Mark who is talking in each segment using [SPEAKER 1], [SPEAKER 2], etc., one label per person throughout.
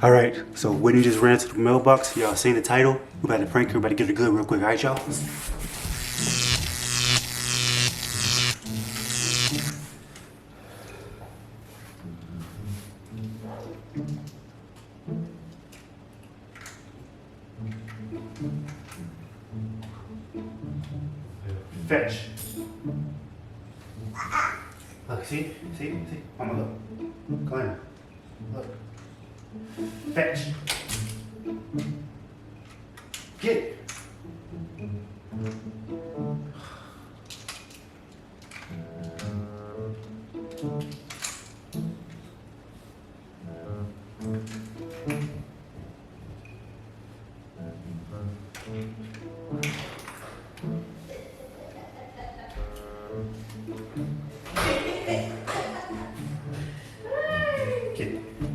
[SPEAKER 1] All right, so Whitney just ran to the mailbox. Y'all seen the title? We about to prank her, about to get her good real quick. All right, y'all? Fetch. Look, see? Mama, look. Come on. Look. Fetch. Get it.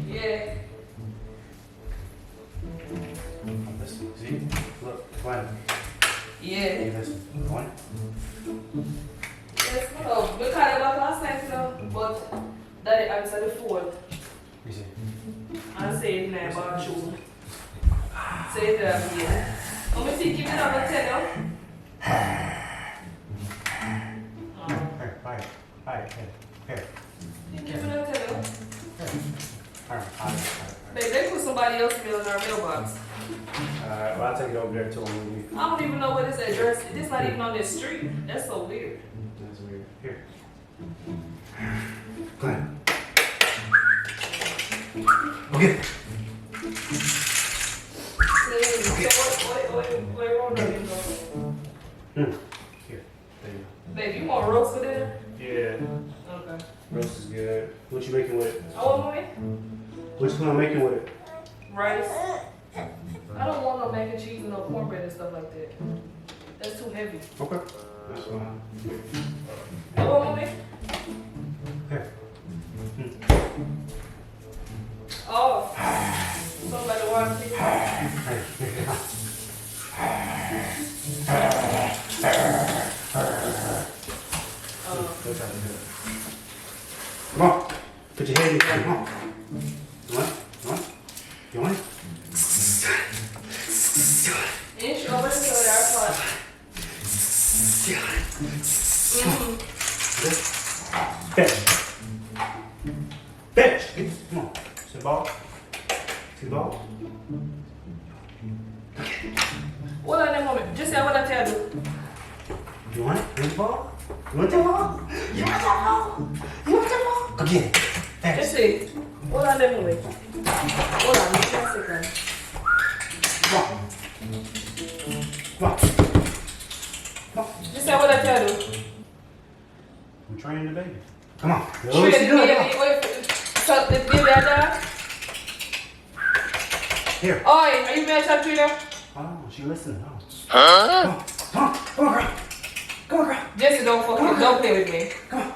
[SPEAKER 2] Yeah.
[SPEAKER 1] Listen, see? Look, one.
[SPEAKER 2] Yeah.
[SPEAKER 1] Hey, listen. One.
[SPEAKER 2] Yes, no. We can't about last night, you know, but that answer the phone.
[SPEAKER 1] You see?
[SPEAKER 2] And say it now about you. Say it again. Let me see, give it up and tell you.
[SPEAKER 1] Here.
[SPEAKER 2] Give it up and tell you.
[SPEAKER 1] All right.
[SPEAKER 2] Babe, they put somebody else's mail in our mailbox.
[SPEAKER 1] Well, I'll take it over there to him.
[SPEAKER 2] I don't even know what this address is. It's not even on this street. That's so weird.
[SPEAKER 1] That's weird. Here. Go ahead. Okay.
[SPEAKER 2] Wait, hold on.
[SPEAKER 1] Here. There you
[SPEAKER 2] Babe, you want roast for dinner?
[SPEAKER 1] go. Yeah.
[SPEAKER 2] Okay.
[SPEAKER 1] Roast is good. What you making with it?
[SPEAKER 2] Oh, mommy?
[SPEAKER 1] What you gonna making with it?
[SPEAKER 2] Rice. I don't want no mac and cheese and no cornbread and stuff like that. That's too heavy.
[SPEAKER 1] Okay. That's fine.
[SPEAKER 2] Oh, mommy?
[SPEAKER 1] Here.
[SPEAKER 2] Oh. Somebody wants to
[SPEAKER 1] Come on. Put your head in there. Come on. You want it? You want it?
[SPEAKER 2] Inch over to the other part.
[SPEAKER 1] Fetch. Come on. See the ball? See the ball?
[SPEAKER 2] Hold on a moment. Just say what I tell you.
[SPEAKER 1] You want it? You want the ball? You want the ball? You want the ball? You want the ball? Go get it. Fetch.
[SPEAKER 2] Just say. Hold on a moment. Hold on. Just a second.
[SPEAKER 1] Come on. Come on.
[SPEAKER 2] Just say what I tell you.
[SPEAKER 1] I'm training the baby. Come on.
[SPEAKER 2] Train the baby. So the baby are there?
[SPEAKER 1] Here.
[SPEAKER 2] Oi, are you married to her?
[SPEAKER 1] Oh, she listening. Oh.
[SPEAKER 2] Huh?
[SPEAKER 1] Come on, girl. Come on, girl.
[SPEAKER 2] Jessie, don't play with me.
[SPEAKER 1] Come on.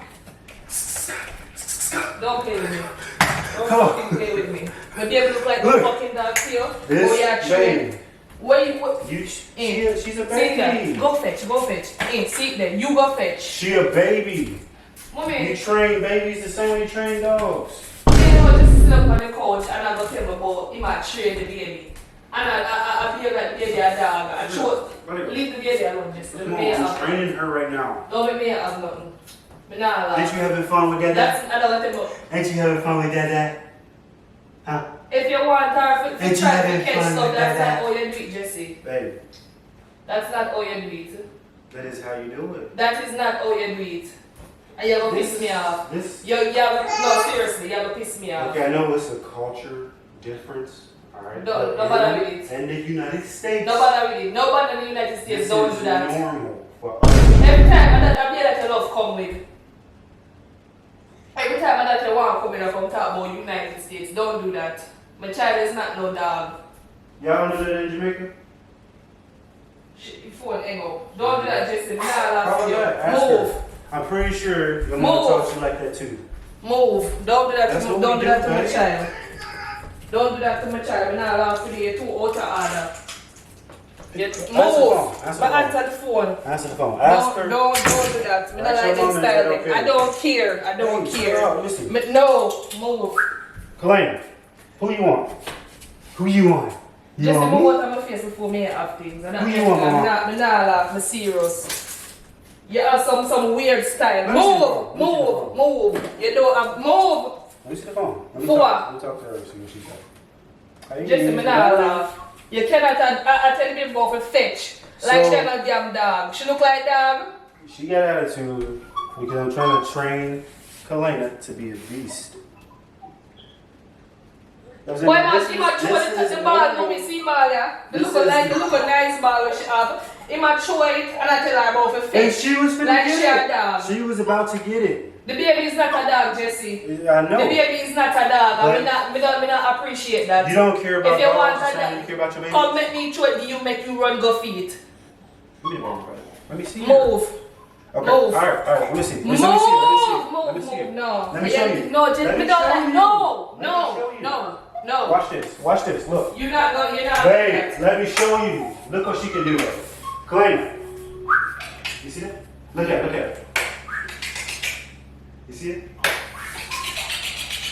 [SPEAKER 2] Don't play with me. Don't
[SPEAKER 1] Come on.
[SPEAKER 2] fucking play with me. My baby look like a fucking dog to you.
[SPEAKER 1] This baby.
[SPEAKER 2] What?
[SPEAKER 1] She's a
[SPEAKER 2] Sit there.
[SPEAKER 1] baby.
[SPEAKER 2] Go fetch. Sit there. You go fetch.
[SPEAKER 1] She a baby.
[SPEAKER 2] Mommy.
[SPEAKER 1] You train babies the same way you train dogs.
[SPEAKER 2] You know, just sit up on the couch and I go tell my boy, he might train the baby. And I feel like the baby a dog. I leave the baby alone, just
[SPEAKER 1] Come on, I'm training her right now.
[SPEAKER 2] Don't make me have nothing. But nah, like,
[SPEAKER 1] Ain't you having fun with Dada?
[SPEAKER 2] that's another thing.
[SPEAKER 1] Ain't you having fun with Dada? Huh?
[SPEAKER 2] If you want her to
[SPEAKER 1] Ain't you
[SPEAKER 2] try to
[SPEAKER 1] having
[SPEAKER 2] catch
[SPEAKER 1] fun
[SPEAKER 2] stuff,
[SPEAKER 1] with
[SPEAKER 2] that's
[SPEAKER 1] that?
[SPEAKER 2] not how you do it, Jessie.
[SPEAKER 1] Baby,
[SPEAKER 2] That's not how you do it.
[SPEAKER 1] that is how you do it.
[SPEAKER 2] That is not how you do it. And you're gonna piss me off.
[SPEAKER 1] No,
[SPEAKER 2] Seriously, you're gonna piss me off.
[SPEAKER 1] okay, I know it's a culture difference. Alright.
[SPEAKER 2] Nobody with it.
[SPEAKER 1] In the United States.
[SPEAKER 2] Nobody in the United States
[SPEAKER 1] this
[SPEAKER 2] don't
[SPEAKER 1] is
[SPEAKER 2] do that.
[SPEAKER 1] normal for us.
[SPEAKER 2] Every time that you love come with. Every time that you want to come in and come talk about United States, don't do that. My child is not no dog.
[SPEAKER 1] Y'all don't do that in Jamaica?
[SPEAKER 2] Shit, your phone hang up. Don't do that, Jessie. Nah,
[SPEAKER 1] How about that? Ask
[SPEAKER 2] move.
[SPEAKER 1] her. I'm pretty sure your mom taught you like that too.
[SPEAKER 2] Move. Don't do that
[SPEAKER 1] That's
[SPEAKER 2] to
[SPEAKER 1] what
[SPEAKER 2] don't
[SPEAKER 1] we
[SPEAKER 2] do that
[SPEAKER 1] do,
[SPEAKER 2] to my
[SPEAKER 1] babe.
[SPEAKER 2] child. Don't do that to my child. We're not allowed to be too out of order. Move. But answer the phone.
[SPEAKER 1] Answer the phone. Ask her.
[SPEAKER 2] Don't do that. Me not
[SPEAKER 1] Ask
[SPEAKER 2] like
[SPEAKER 1] your
[SPEAKER 2] this
[SPEAKER 1] mom,
[SPEAKER 2] style.
[SPEAKER 1] is that okay?
[SPEAKER 2] I don't care. I don't
[SPEAKER 1] Hey,
[SPEAKER 2] care.
[SPEAKER 1] chill out, listen.
[SPEAKER 2] No. Move.
[SPEAKER 1] Kalena, who you want? Who you want? You
[SPEAKER 2] Just
[SPEAKER 1] want
[SPEAKER 2] move
[SPEAKER 1] me?
[SPEAKER 2] out of my face before me have things.
[SPEAKER 1] Who you want, mama?
[SPEAKER 2] I'm not laugh. I'm serious. You have some weird style.
[SPEAKER 1] Let me see the
[SPEAKER 2] Move.
[SPEAKER 1] phone. Let me see the
[SPEAKER 2] Move. Move. You don't have move.
[SPEAKER 1] Let me see the phone. Let me
[SPEAKER 2] For
[SPEAKER 1] talk to her and see what she said.
[SPEAKER 2] Just me not laugh. You cannot attend me about for fetch. Like
[SPEAKER 1] So-
[SPEAKER 2] she not damn dog. She look like dog.
[SPEAKER 1] She got attitude because I'm trying to train Kalena to be a beast.
[SPEAKER 2] Why not? He might throw the ball. Let me see ball, yeah. The look a nice ball that she have. He might throw it and I tell her about for
[SPEAKER 1] And
[SPEAKER 2] fetch.
[SPEAKER 1] she was finna
[SPEAKER 2] Like she
[SPEAKER 1] get
[SPEAKER 2] a dog.
[SPEAKER 1] it. She was about to get it.
[SPEAKER 2] The baby is not a dog, Jessie.
[SPEAKER 1] I know.
[SPEAKER 2] The baby is not a dog.
[SPEAKER 1] But-
[SPEAKER 2] I not appreciate that.
[SPEAKER 1] You don't care about
[SPEAKER 2] If you
[SPEAKER 1] dogs
[SPEAKER 2] want
[SPEAKER 1] the
[SPEAKER 2] a
[SPEAKER 1] same
[SPEAKER 2] dog,
[SPEAKER 1] you care about your baby?
[SPEAKER 2] come make me throw it. You make you run go feet.
[SPEAKER 1] Give me a moment, brother. Let me see.
[SPEAKER 2] Move.
[SPEAKER 1] Okay.
[SPEAKER 2] Move.
[SPEAKER 1] All right. Let me see. Let me
[SPEAKER 2] Move,
[SPEAKER 1] see. Let me see.
[SPEAKER 2] move,
[SPEAKER 1] Let me see.
[SPEAKER 2] move. No.
[SPEAKER 1] Let me show you.
[SPEAKER 2] No, just
[SPEAKER 1] Let
[SPEAKER 2] me
[SPEAKER 1] me
[SPEAKER 2] don't
[SPEAKER 1] show
[SPEAKER 2] like.
[SPEAKER 1] you.
[SPEAKER 2] No,
[SPEAKER 1] Let me show you.
[SPEAKER 2] no.
[SPEAKER 1] Watch this. Watch this. Look.
[SPEAKER 2] You're not going. You're not.
[SPEAKER 1] Babe, let me show you. Look what she can do. Kalena. You see that? Look at it. You see it?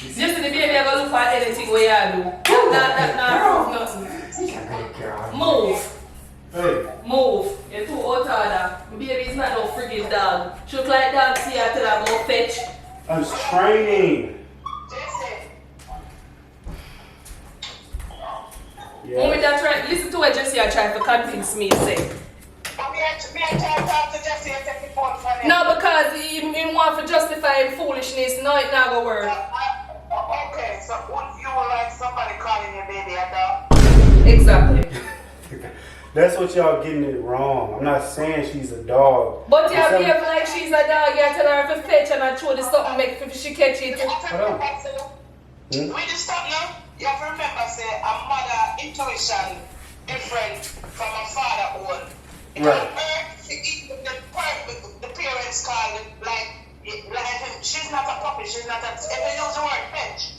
[SPEAKER 1] You see
[SPEAKER 2] Just the baby I go look for anything where you do. Not nothing. Move.
[SPEAKER 1] Hey.
[SPEAKER 2] Move. You're too out of order. My baby is not no friggin' dog. She look like dog. See her till I go fetch.
[SPEAKER 1] I'm training.
[SPEAKER 2] Mommy,
[SPEAKER 1] Yeah.
[SPEAKER 2] that's right. Listen to what Jessie are trying to convince me to say. No, because he want to justify him foolishness. No, it not gonna work.
[SPEAKER 3] Okay, so would you like somebody calling your baby a dog?
[SPEAKER 2] Exactly.
[SPEAKER 1] That's what y'all getting it wrong. I'm not saying she's a dog.
[SPEAKER 2] But you
[SPEAKER 1] I'm
[SPEAKER 2] behave
[SPEAKER 1] saying-
[SPEAKER 2] like she's a dog. You tell her to fetch and I throw the something make if she catch it.
[SPEAKER 1] Hold on.
[SPEAKER 3] We just stop now. You have to remember, say, a mother intuition different from a father own.
[SPEAKER 1] Right.
[SPEAKER 3] The parents call it like she's not a puppy, she's not a. If they use the word fetch,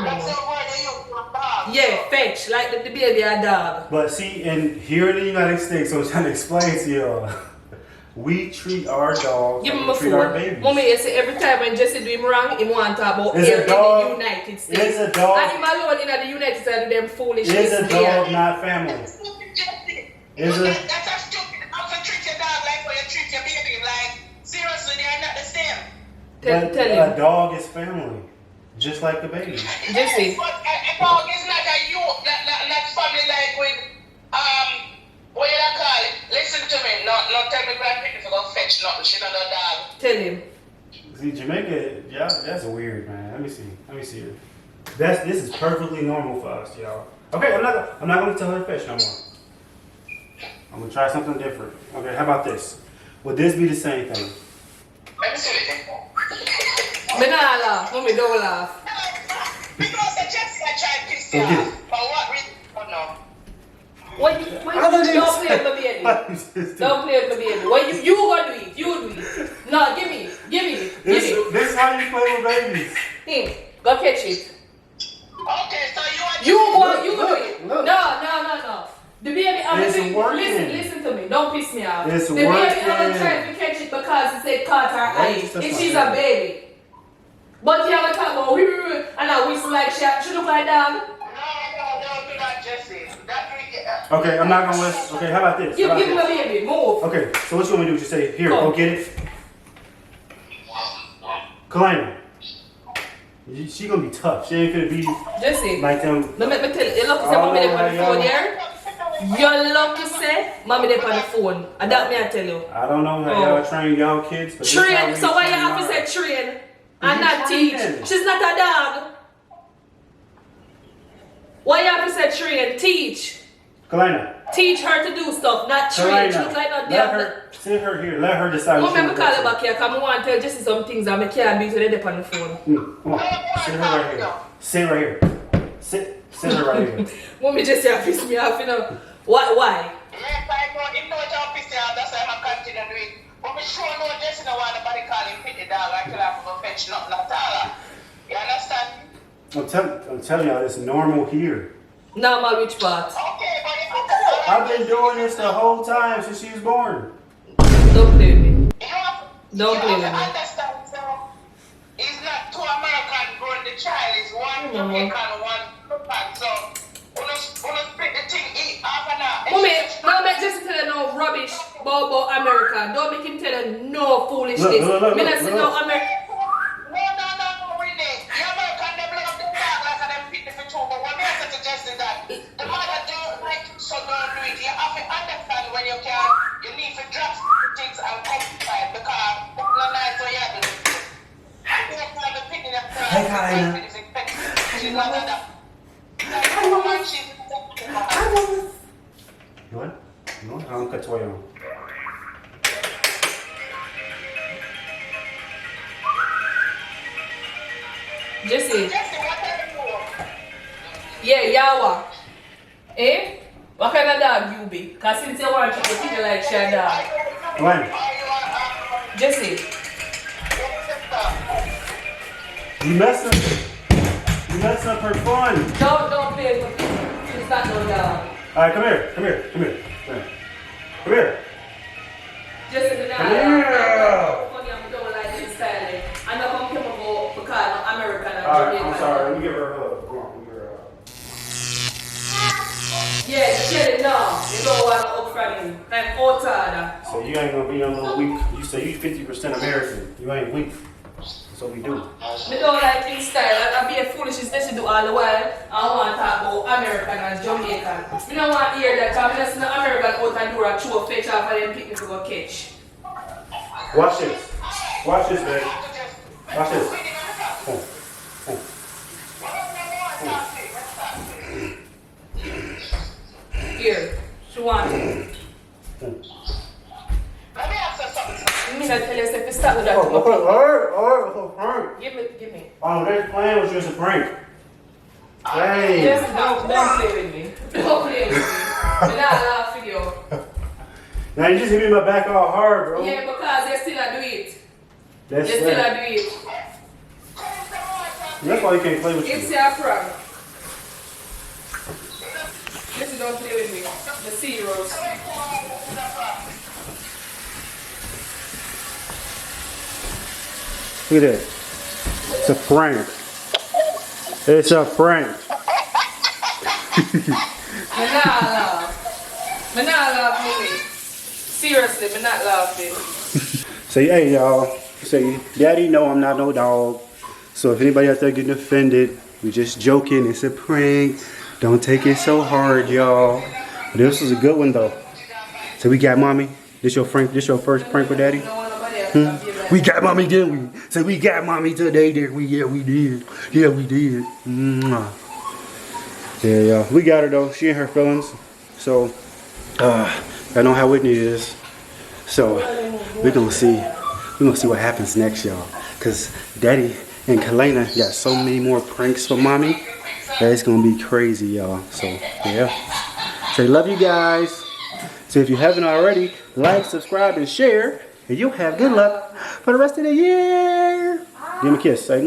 [SPEAKER 3] that's the word they use for a dog.
[SPEAKER 2] Yeah, fetch like the baby a dog.
[SPEAKER 1] But see, and here in the United States, so I'm trying to explain to y'all, we treat our dogs
[SPEAKER 2] Give
[SPEAKER 1] like
[SPEAKER 2] him a
[SPEAKER 1] we treat our
[SPEAKER 2] phone.
[SPEAKER 1] babies.
[SPEAKER 2] Mommy, you see every time when Jessie do him wrong, he want to talk about
[SPEAKER 1] It's
[SPEAKER 2] here
[SPEAKER 1] a
[SPEAKER 2] in
[SPEAKER 1] dog.
[SPEAKER 2] the United States.
[SPEAKER 1] It's a dog.
[SPEAKER 2] And him alone in the United States do them foolishness
[SPEAKER 1] It's a
[SPEAKER 2] there.
[SPEAKER 1] dog, not family.
[SPEAKER 3] That's a stupid. How to treat your dog like how you treat your baby. Like seriously, they're not the same.
[SPEAKER 2] Tell
[SPEAKER 1] A
[SPEAKER 2] him.
[SPEAKER 1] dog is family, just like the baby.
[SPEAKER 2] Jessie.
[SPEAKER 3] But a dog is not a you, not family like with what you call it? Listen to me. Not tell me bad people to go fetch nothing. She not a dog.
[SPEAKER 2] Tell him.
[SPEAKER 1] See, Jamaica, yeah, that's weird, man. Let me see her. This is perfectly normal for us, y'all. Okay, I'm not gonna tell her to fetch no more. I'm gonna try something different. Okay, how about this? Would this be the same thing?
[SPEAKER 3] Let me see it.
[SPEAKER 2] Me not laugh. Mommy, don't laugh.
[SPEAKER 3] Because the Jessie I tried to piss you
[SPEAKER 1] Okay.
[SPEAKER 3] off. For what reason? Oh no.
[SPEAKER 2] When you don't play with my baby. Don't play with my baby. When you gonna do it. You do it. No, give me.
[SPEAKER 1] This how you play with babies.
[SPEAKER 2] Him. Go catch it.
[SPEAKER 3] Okay, so
[SPEAKER 2] You do
[SPEAKER 1] Look,
[SPEAKER 2] it.
[SPEAKER 1] look.
[SPEAKER 2] No. The baby,
[SPEAKER 1] It's working.
[SPEAKER 2] listen to me. Don't piss me off.
[SPEAKER 1] It's
[SPEAKER 2] the baby, I'm
[SPEAKER 1] working.
[SPEAKER 2] trying to catch it because it said caught her
[SPEAKER 1] Why
[SPEAKER 2] eye.
[SPEAKER 1] you just
[SPEAKER 2] And
[SPEAKER 1] like
[SPEAKER 2] she's
[SPEAKER 1] that?
[SPEAKER 2] a baby. But you have to talk about and I whistle like she look like dog.
[SPEAKER 3] No, don't do that, Jessie.
[SPEAKER 1] Okay, I'm not gonna listen. Okay, how about this?
[SPEAKER 2] You
[SPEAKER 1] How about
[SPEAKER 2] give me a
[SPEAKER 1] this?
[SPEAKER 2] baby. Move.
[SPEAKER 1] Okay, so what you want me to do? Just say, here,
[SPEAKER 2] Come.
[SPEAKER 1] go get it. Kalena. She gonna be tough. She ain't gonna be
[SPEAKER 2] Jesse.
[SPEAKER 1] like them.
[SPEAKER 2] Let me tell you. You look to say
[SPEAKER 1] Oh,
[SPEAKER 2] mommy there on the
[SPEAKER 1] yeah.
[SPEAKER 2] phone here. You look to say mommy there on the phone. And that me I tell you.
[SPEAKER 1] I don't know how y'all train y'all kids, but this how
[SPEAKER 2] Train.
[SPEAKER 1] we
[SPEAKER 2] So why you
[SPEAKER 1] train
[SPEAKER 2] have to
[SPEAKER 1] ours.
[SPEAKER 2] say train
[SPEAKER 1] You
[SPEAKER 2] and not
[SPEAKER 1] train
[SPEAKER 2] teach?
[SPEAKER 1] them.
[SPEAKER 2] She's not a dog. Why you have to say train? Teach.
[SPEAKER 1] Kalena.
[SPEAKER 2] Teach her to do stuff, not train. She
[SPEAKER 1] Kalena.
[SPEAKER 2] look like no
[SPEAKER 1] Let
[SPEAKER 2] damn.
[SPEAKER 1] her sit her here. Let her decide.
[SPEAKER 2] Come
[SPEAKER 1] what she
[SPEAKER 2] me call
[SPEAKER 1] wants
[SPEAKER 2] you
[SPEAKER 1] to
[SPEAKER 2] back here because I want to tell Jesse some things that I can't do today on the phone.
[SPEAKER 1] Come on. Sit her right here. Sit right here. Sit her right here.
[SPEAKER 2] Mommy Jesse have pissed me off, you know. Why?
[SPEAKER 3] Yes, I know. Him know what you're pissing off. That's why I'm continue to do it. But me sure no Jessie no want nobody call him Pitney dog until I go fetch nothing at all. You understand?
[SPEAKER 1] I'm telling y'all, it's normal here.
[SPEAKER 2] Normal which part?
[SPEAKER 3] Okay, but if you
[SPEAKER 1] I've been doing this the whole time since she was born.
[SPEAKER 2] Don't play with me.
[SPEAKER 3] Don't
[SPEAKER 2] play with me.
[SPEAKER 3] Understand, so it's not two American growing the child, it's one Jamaican, one Japan. So when you split the thing, eat half an hour.
[SPEAKER 2] Mommy, don't make Jesse tell her no rubbish about America. Don't make him tell her no foolishness. Me not say no America.
[SPEAKER 3] No, Whitney. The American, they love them dog like them Pitney for two, but what they are suggesting that the mother don't like so don't do it. You have to understand when you can, you need to drop things and comply because it's not nice when you do it. You don't have the Pitney them dog.
[SPEAKER 1] Hey, Kyla.
[SPEAKER 3] She's not that.
[SPEAKER 1] You want? You want? I'm gonna cut toy on.
[SPEAKER 2] Jesse. Yeah, Yawa. Eh? What kind of dog you be? Cause since you want to treat you like your dog.
[SPEAKER 1] When?
[SPEAKER 2] Jesse.
[SPEAKER 1] You messing up her fun.
[SPEAKER 2] Don't play with me. She's not no dog.
[SPEAKER 1] Alright, come here. Come here.
[SPEAKER 2] Jesse, the dog.
[SPEAKER 1] Come here.
[SPEAKER 2] Funny, I'm doing like this style. I'm not comfortable because I'm American and
[SPEAKER 1] Alright,
[SPEAKER 2] Jamaican.
[SPEAKER 1] I'm sorry. Let me give her a hug. Come on, give her a hug.
[SPEAKER 2] Yeah, Shelly, no. You don't want to up from him. I'm outside.
[SPEAKER 1] So you ain't gonna be no little weak. You say you 50% American. You ain't weak. That's what we do.
[SPEAKER 2] Me don't like his style. I be a foolish as she do all the while. I want to talk about American and Jamaican. Me don't want to hear that because I'm just not American out and do a true fetch off and then pick me to go catch.
[SPEAKER 1] Watch this. Watch this, baby. Watch this.
[SPEAKER 2] Here, she wants it.
[SPEAKER 3] Let me ask you something.
[SPEAKER 2] Me not tell you if you start with that.
[SPEAKER 1] Alright.
[SPEAKER 2] Give me.
[SPEAKER 1] Oh, this plan was just a prank. Hey.
[SPEAKER 2] Yes, don't play with me. Don't play with me. Me not laugh with you.
[SPEAKER 1] Now you just hit me in my back all hard, bro.
[SPEAKER 2] Yeah, because they still a do it.
[SPEAKER 1] That's
[SPEAKER 2] They still
[SPEAKER 1] that.
[SPEAKER 2] a do it.
[SPEAKER 1] That's why you can't play with
[SPEAKER 2] It's
[SPEAKER 1] you.
[SPEAKER 2] your prank. Listen, don't play with me. The serious.
[SPEAKER 1] Look at that. It's a prank. It's a prank.
[SPEAKER 2] Me not laugh. Me not laugh, mommy. Seriously, me not laughing.
[SPEAKER 1] Say, hey, y'all. Say, Daddy, no, I'm not no dog. So if anybody out there getting offended, we just joking. It's a prank. Don't take it so hard, y'all. But this was a good one, though. So we got mommy. This your first prank with Daddy?
[SPEAKER 2] Don't want nobody else to be like
[SPEAKER 1] We got mommy, didn't we? So we got mommy today, did we? Yeah, we did. Yeah, we did. Mwah. Yeah, y'all. We got her, though. She and her feelings. So, I know how Whitney is. So, we're going to see. We're going to see what happens next, y'all. Because Daddy and Kalena got so many more pranks for mommy that it's going to be crazy, y'all. So, yeah. So, love you guys. So, if you haven't already, like, subscribe, and share. And you'll have good luck for the rest of the year. Give him a kiss. Say,